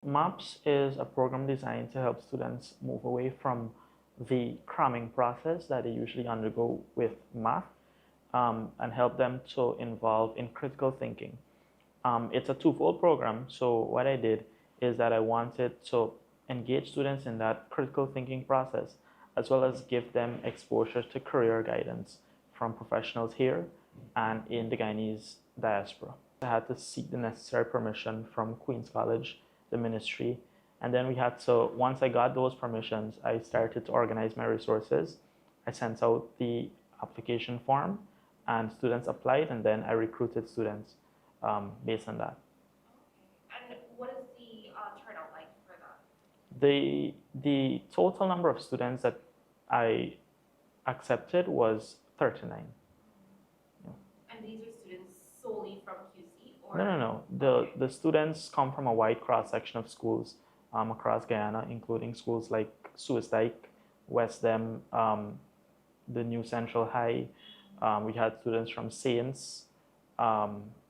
MAPS is a program designed to help students move away from the cramming process that they usually undergo with math and help them to involve in critical thinking. It's a twofold program. So what I did is that I wanted to engage students in that critical thinking process, as well as give them exposure to career guidance from professionals here and in the Guyanese diaspora. I had to seek the necessary permission from Queen's College, the ministry, and then we had to, once I got those permissions, I started to organize my resources. I sent out the application form and students applied, and then I recruited students based on that. And what is the turnout like for that? The total number of students that I accepted was 39. And these are students solely from QC, or? No. The students come from a wide cross section of schools across Guyana, including schools like Suicide, Westdem, the New Central High. We had students from Saints,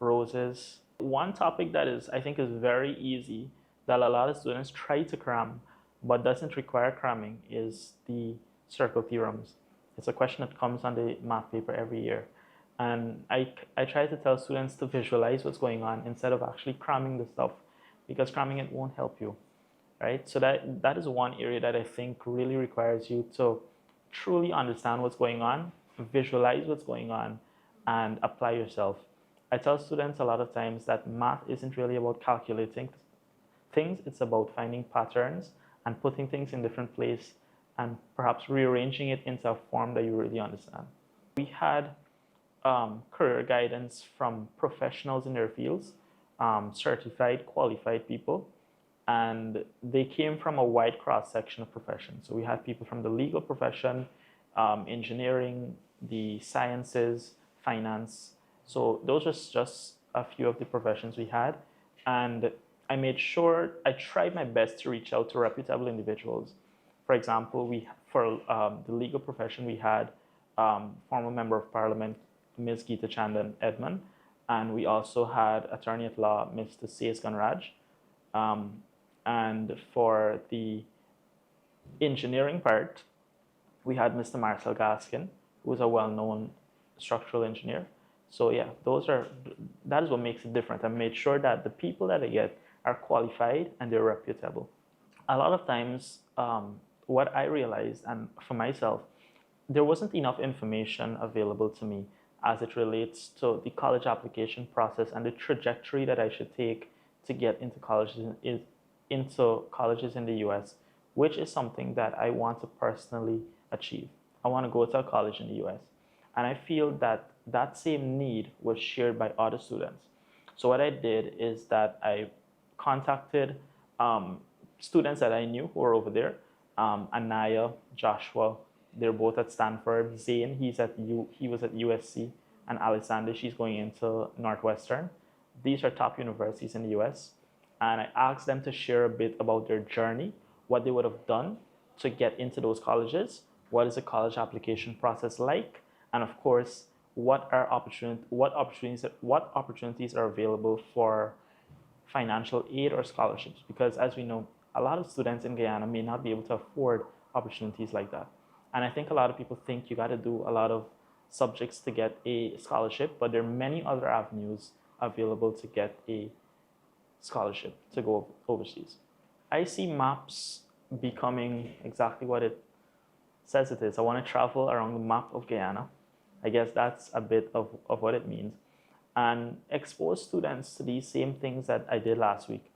Roses. One topic that I think is very easy that a lot of students try to cram but doesn't require cramming is the circle theorems. It's a question that comes on the math paper every year. And I try to tell students to visualize what's going on instead of actually cramming the stuff, because cramming it won't help you, right? So that is one area that I think really requires you to truly understand what's going on, visualize what's going on, and apply yourself. I tell students a lot of times that math isn't really about calculating things, it's about finding patterns and putting things in different places and perhaps rearranging it into a form that you really understand. We had career guidance from professionals in their fields, certified, qualified people, and they came from a wide cross section of professions. So we had people from the legal profession, engineering, the sciences, finance. So those are just a few of the professions we had. And I made sure, I tried my best to reach out to reputable individuals. For example, for the legal profession, we had former Member of Parliament, Ms. Geeta Chandan Edmond, and we also had Attorney at Law, Mr. C.S. Ganraj. And for the engineering part, we had Mr. Marcel Gaskin, who is a well-known structural engineer. So yeah, that is what makes it different. I made sure that the people that I get are qualified and they're reputable. A lot of times, what I realized, and for myself, there wasn't enough information available to me as it relates to the college application process and the trajectory that I should take to get into colleges in the US, which is something that I want to personally achieve. I want to go to a college in the US. And I feel that that same need was shared by other students. So what I did is that I contacted students that I knew who were over there. Anaya, Joshua, they're both at Stanford. Zane, he was at USC, and Alexander, she's going into Northwestern. These are top universities in the US. And I asked them to share a bit about their journey, what they would have done to get into those colleges, what is the college application process like, and of course, what opportunities are available for financial aid or scholarships. Because as we know, a lot of students in Guyana may not be able to afford opportunities like that. And I think a lot of people think you got to do a lot of subjects to get a scholarship, but there are many other avenues available to get a scholarship to go overseas. I see MAPS becoming exactly what it says it is. I want to travel around the map of Guyana. I guess that's a bit of what it means. And expose students to these same things that I did last week.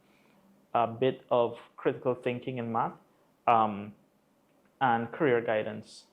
A bit of critical thinking in math and career guidance.